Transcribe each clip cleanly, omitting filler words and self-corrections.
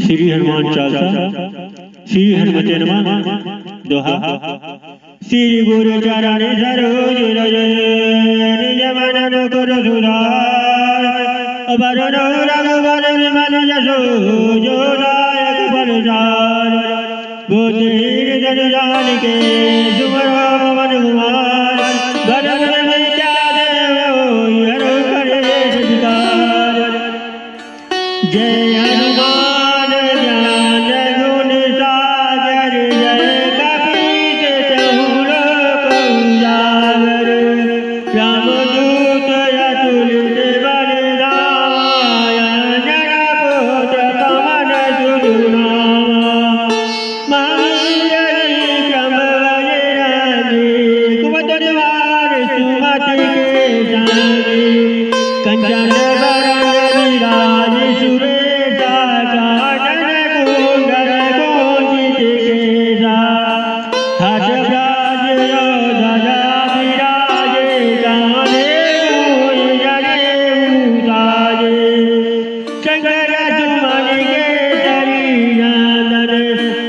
श्री हनुमान चालीसा। श्री हनुमते नमः। दोहा। श्री गुरु चरण सरोज रज निज मन मुकुर सुधार वरुण रघुवर विमल यशो जो दायक फलचार बुद्धिहीन जन जानिके सुमरो पवन कुमार बल विद्या देव हरो कलेश विकार। जय हनुमान ज्ञान गुण सागर जय कपीस तिहु लोक उजागर रामदूत अतुलित बल धामा अंजन पुत्र पवन सुत नामा महावीर विक्रम बजरंगी कुमति निवार सुमति के संगी कंचन बरन विराज सुबेसा कानन कुंडल कुंचित केसा हाथ राज ध्वजा विराजे कांधे मूल जनेऊ साजे शंकर सुमन केसरी नंदन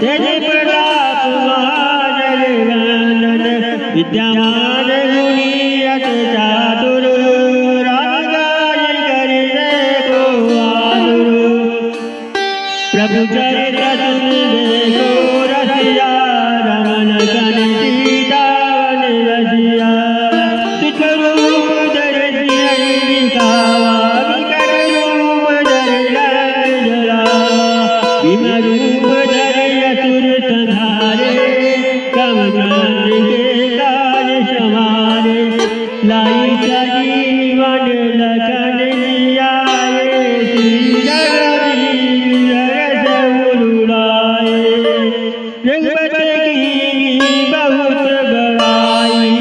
तेज प्रताप महाजगवंदन विद्यामान गुणी अति चातुर राम काज करिबे को आतुर प्रभु चरित्र सुनिबे को रसिया रमन कन सीता वन रसिया तुझ रूप धरि सियहि दिखावा विकट रूप धरि लंक जलावा भीम रूप धरि असुर संहारे रामचंद्र के काज समारे लाई सजीवन लखन जियाए श्री रघुवीर हर्ष उर लाए रघुपति की बहुत बड़ाई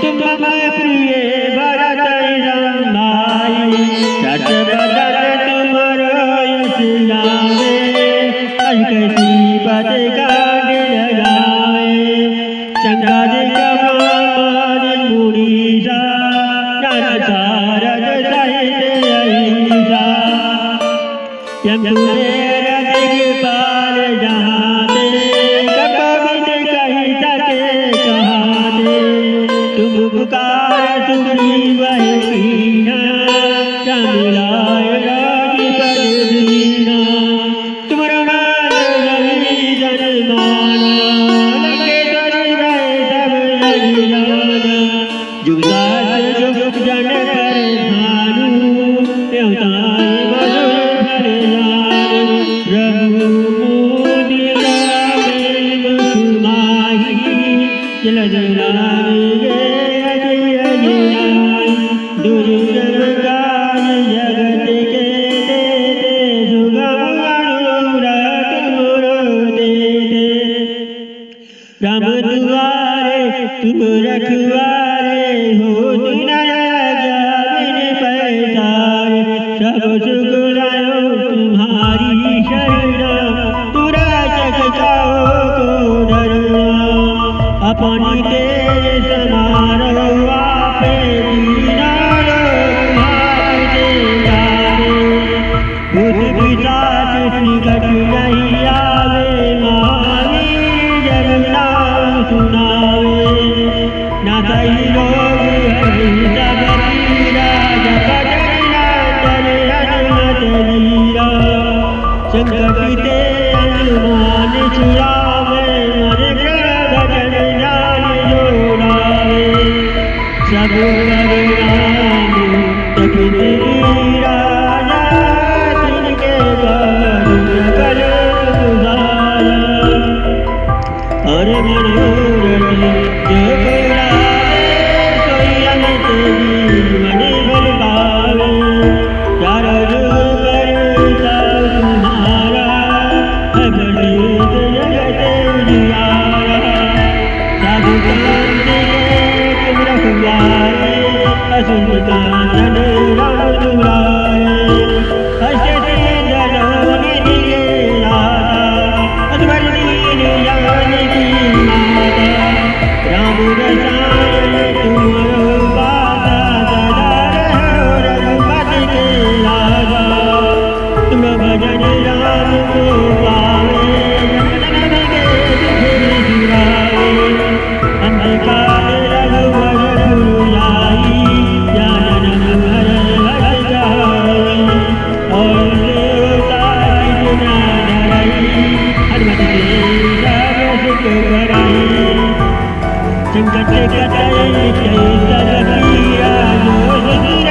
तुम मम प्रिय भरत राम भाई छठ बदन तुमरो यश गावे अजकसी पद काट लगाए संगादिक महामाद मुनीसा नाथ सारद सहित अहिंसा यमुनेर दिगपाल जहाते कपि कहि सके कहाते तुम पुकार सुग्रीव कीन्हा राम मिलाय राजपद दीन्हा तुमरो नाम रघुवीर माना लंकेश्वरी भय सब जग जाना जुग सहस्र जुग जन पर भानु त्योताय मधुर फल जानु रघुमुद्रिका मेलिम सुमाहि जलद लागे अजय अजय दुर्जन काज जगत के देते सुगम अनुराग तुमरो देते राम दुआरे तुम रखवारे हो दुनिया बिन पैसारे सब सुख लायो तुम्हारी शरण तुरा चकचाओ को डरना अपनी तेज समारो आपे दीनारो तुम्हारे जाने भूत पिशाच निकट नहीं आवे महावीर जब नाम सुनावे ना सही रोग हरि सब पीरा जपत निरंतर हनुमत वीरा संकट ते हनुमान छुड़ावे मन ग्रह भजन जान जोड़ावे सब पर नाम जपित वीरा तिनके करुण कर सुधारा और मनोरथ जो पुरावे सोई अमित जीवन फल पावे चारों जुग पर सब तुम्हारा है बड़ेत जगत उजियारा साधु संत के तुम रखवारे को पावे जन्म के दुख छुड़ावे अंधकार रघुवर पुर जाई जानन हर हर जाई और देवता की ना डराई हनुमत से सब सुख कराई संकट कटाई कैसा रखिया जो सुरे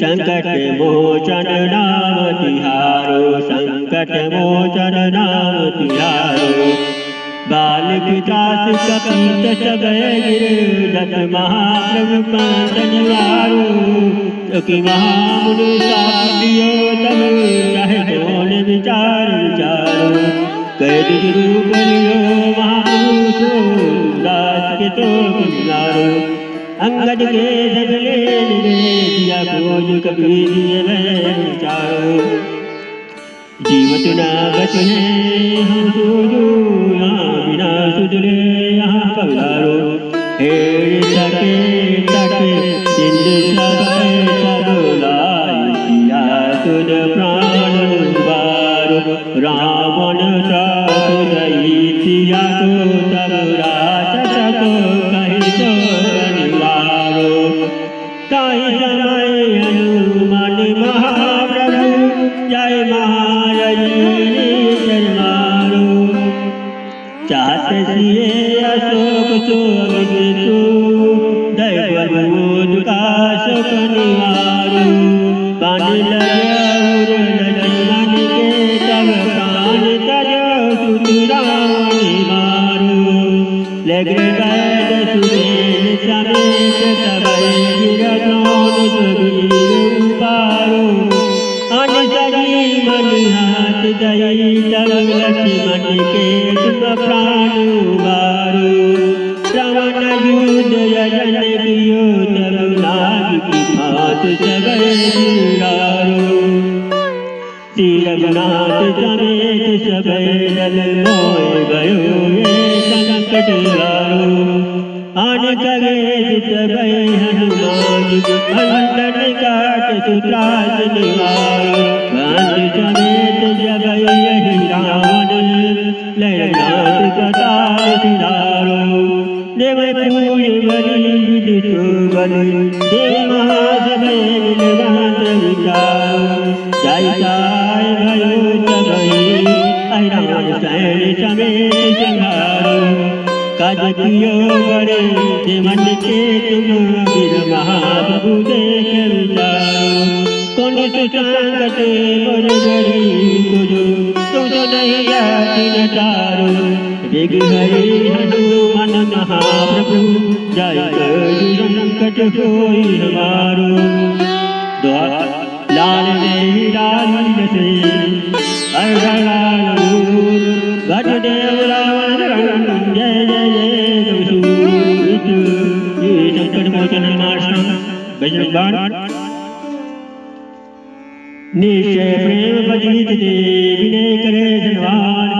संकट मोचन नाम तिहारो संकट मोचन नाम तिहारो बालक दास कपीत सब गिरदत महाप्रभु पंथ निवारो कि महामुनि साधियो तब चाहे कौन विचार विचारो कैद रूप लियो महापुरुषो दास के तो किनारो अंगद के सगले दिया खोज कबीर विचारो जीवत ना बचे हम सोजो यहाँ बिना सुधरे यहाँ पधारो हे तके तके सिंध सब लाइया तुझ प्राण बारो रावण त्रासुदई सिया को तब राक्षस को कही तो ताई समय हनुमान महाप्रभु जय महारजी शर्मारो चाहत सिए अशोक सोगितु दैवबोध का सुख निवारो पानी लगे लक्ष्मण के तब प्राण तजो सुतराम मारो लगे बैद सुरेन समेत तब लक्ष्मण के तुम प्राण उबारो श्रवण युद्ध यजन कियो तब नाग की फात सबे जुड़ारो श्री रघुनाथ समेत सबे दल मोय गयो ये संकट हारो आन सगे सबे हनुमान अंतन काट सुत्रास निवारो कांत समेत जग यही रावण लयनाथ कतार सिधारो देव पूज बलि विधि सुबलि देव महासभे मिलवांत विचारो जय साय भयो तबहि अहिराम सैन समेत संहारो काज कियो बड़े जीवन के तुम वीर महाप्रभु देख विचारो कौन सुसंगत मोर गरी गुरु तुम तो नहीं याति तारो वेग हरि हनुमान महाप्रभु जय करी संकट होई हमारो लाल देवी लाल से अरलाल गढ़ देव रावण जय जय जय संकट मोचन हनुमान बजरंग निश्चय प्रेम बजीत दे विनय करे धनवान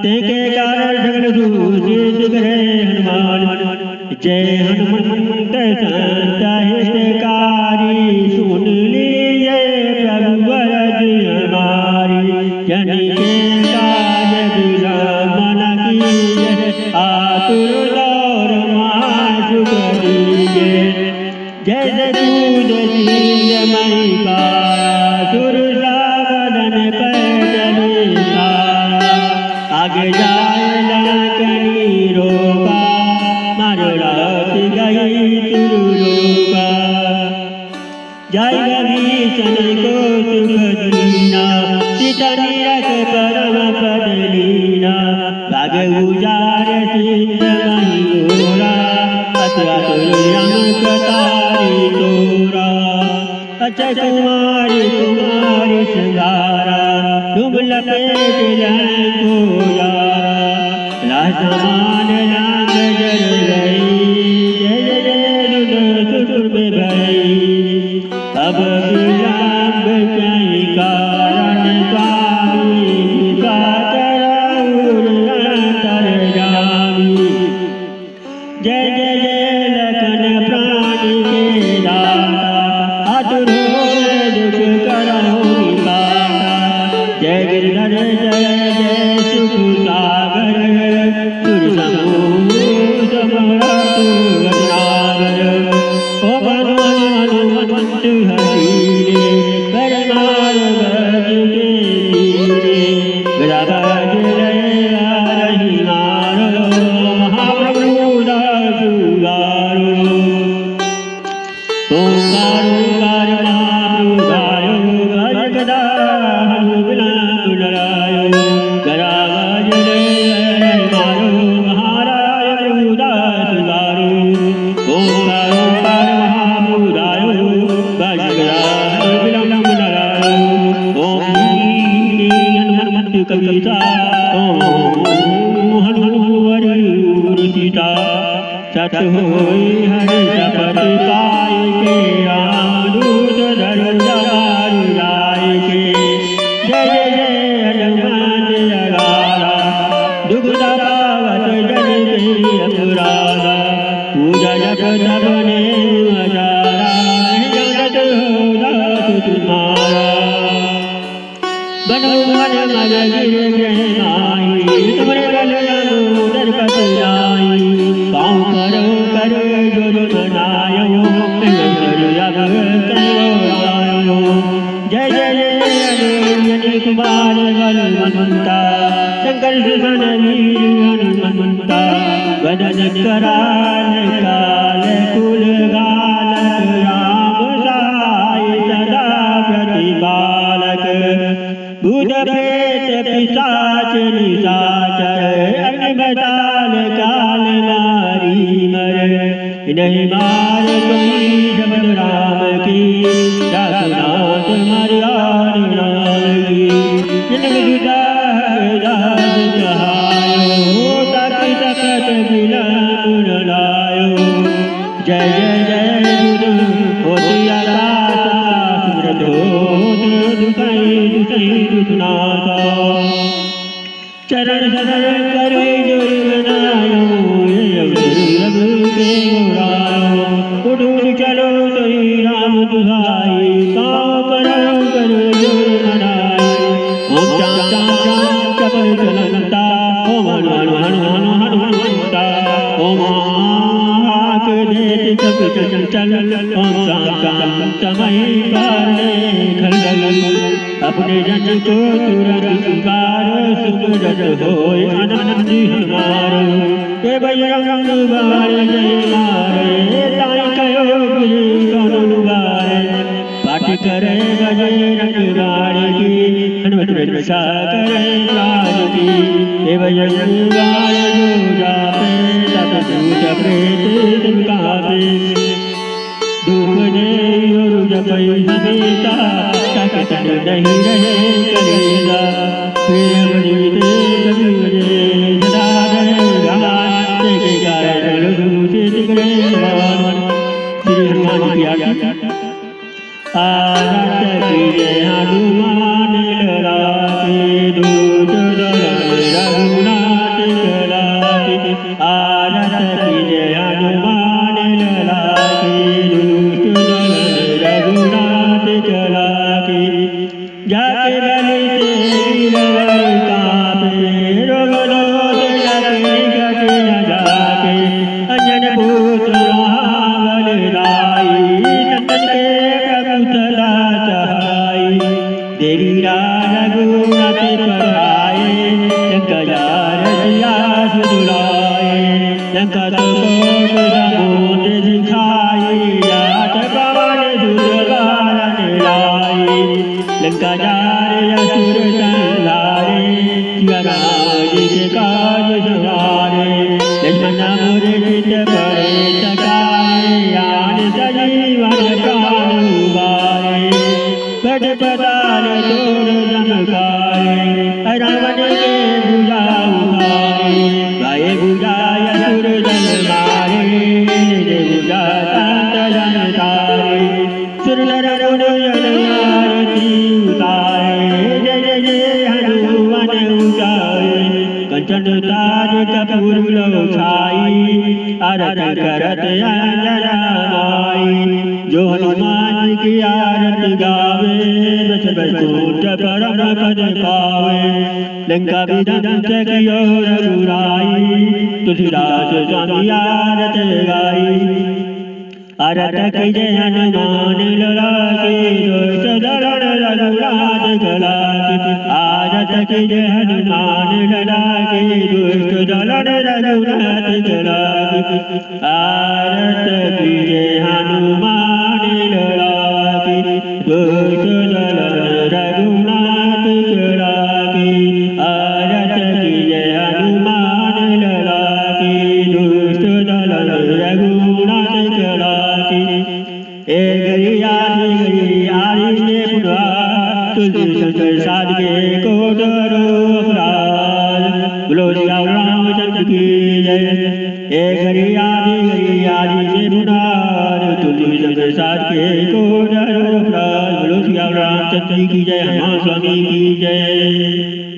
तेके कारण सगल सुसिद्ध करे हनुमान जय हनुमंत संत हितकारी सुन लीजिए प्रभु वरद हमारी जन के काज बिना मन कीजिए भाग्य जाए लंकनी रोका मारो रात गई तुरुरोका जय विभीषण को सुख दीना सीता निरख परम पद लीना भाग उजार सिंह मही गोरा कतारी तोरा अक्षय कुमारी कुमारी श्रृंगारा तुम लपेट को यारा लासमान लांग जर गई जय जय जय सुर में भई अब विलंब कहीं कारण स्वामी चराउर अंतर जामी जय जय जय लखन प्राणी के दाता आतुर हो दुख करो विपाता जय गिरधर जय जय सुख सागर सुर समूह समरथ गणागर ओ मनु हनुमंत हरीरे परमार गज के धीरे गदाधर जय रही मारो महाप्रभु दासुगारो ओंकार ओंकार महाप्रभुदायो गज गदा हनुमना गुणरायो गराज जय मारो महाराय दासुगारो ओंकार ओंकार महाप्रभुदायो गज गदा हनुमना गुणरायो ओम हनुमंत कविता ओम हनुमंत सीता सत होई हरि शपथ पाई के आरूढ़ धर जगार लाए के जय जय जय हनुमान जगारा दुख दबावत जन के अपराधा पूजा जप सबने मजारा जगत हो दास तुम्हारा बनो मन मग गिर ग्रह माही तुमरे बल दर पत आई पाँव करो करो जोर बनायो अब करो आयो जय जय जय कुमार हनुमंता शंकर सुषण वीर हनुमंता बदन कराल काल कुल गालक राम सहाय सदा प्रतिपालक भूत प्रेत पिशाच निशाचर अग्निमताल काल मारी मर नहीं मार कोई शब्द राम की दासनाथ मर्याद नाम की जिनक जुदा दास कहायो ताकि तकत बिलंब लायो जय जय जय गुरु होतिया दासा सुरत होत दुसाई दुसाई दुसनाथा चरण शरण करे जोर बनायो रघु के गौरायो उठूर चलो सही राम दुहाई पाँव करो करो जोर बनायो ओम चाम चाम चाम चपल चलंता ओम हनु हनु हनु हनु हनुमंता ओम आँख देते कप चल चल ओम चाम चाम चमई पाले खल अपने जन को तुरंत पुकारो सुमरत होय आनंद हमारो के बजरंग बारे जय मारे ताई कयो गुरु कौन गारे पाठ करे बजरंग बारे की हनुमत रक्षा करे प्राण की के बजरंग बारे जो जाते तत दूत प्रेत दिन कापे दुख दे और जपई समेता सकत नहीं रहे करेगा प्रेम जीते कभी मुझे सदा रहेगा के कारण लघु से टिकरे श्री हनुमान की आज्ञा आरत कीजे हनुमान लड़ा के दूत रघुनाथ कला के आरत कीजे हनुमान लड़ा के दूत रघुनाथ चला के जाके बलि से कापे रोग रोग जाके घट न जाके अंजन पुत्र महाबल राई नंदन के प्रभु राज सवारे लक्ष्मण मोरे चित परे सकारे आन सजीवन प्राण उबारे कट पताल तोड़ जनकारे रावण के भुजा उतारे गाये भुजाय सुर जन मारे भुजा शांत जन तारे सुर नर गुण जन आरती उतारे जय जय हनुमान उचारे कंचन ताज कपूर लो छाई आरत करत अंजना माई जो हनुमान की आरती गावे बस बैकुंठ परम पद पावे लंका विध्वंस कियो रघुराई तुलसीदास स्वामी आरत गाई आरत कीजे हनुमान लला की दुष्ट दलन रघुराज गला की आरत कीजे हनुमान लला की दुष्ट दलन रघुराज गला की आरत कीजे हनुमान लला की दुष्ट दलन रघुनाथ गला की आरत कीजे हनुमान लला की दुष्ट दलन रघुनाथ गला ए गरी आदि ने पुरा तुझे सुंदर साधके को डरो अपराध बोलो श्री रामचंद्र की जय ए गरी आदि ने पुरा तुझे सुंदर साधके को डरो अपराध बोलो श्री रामचंद्र की जय हनुमान स्वामी की जय।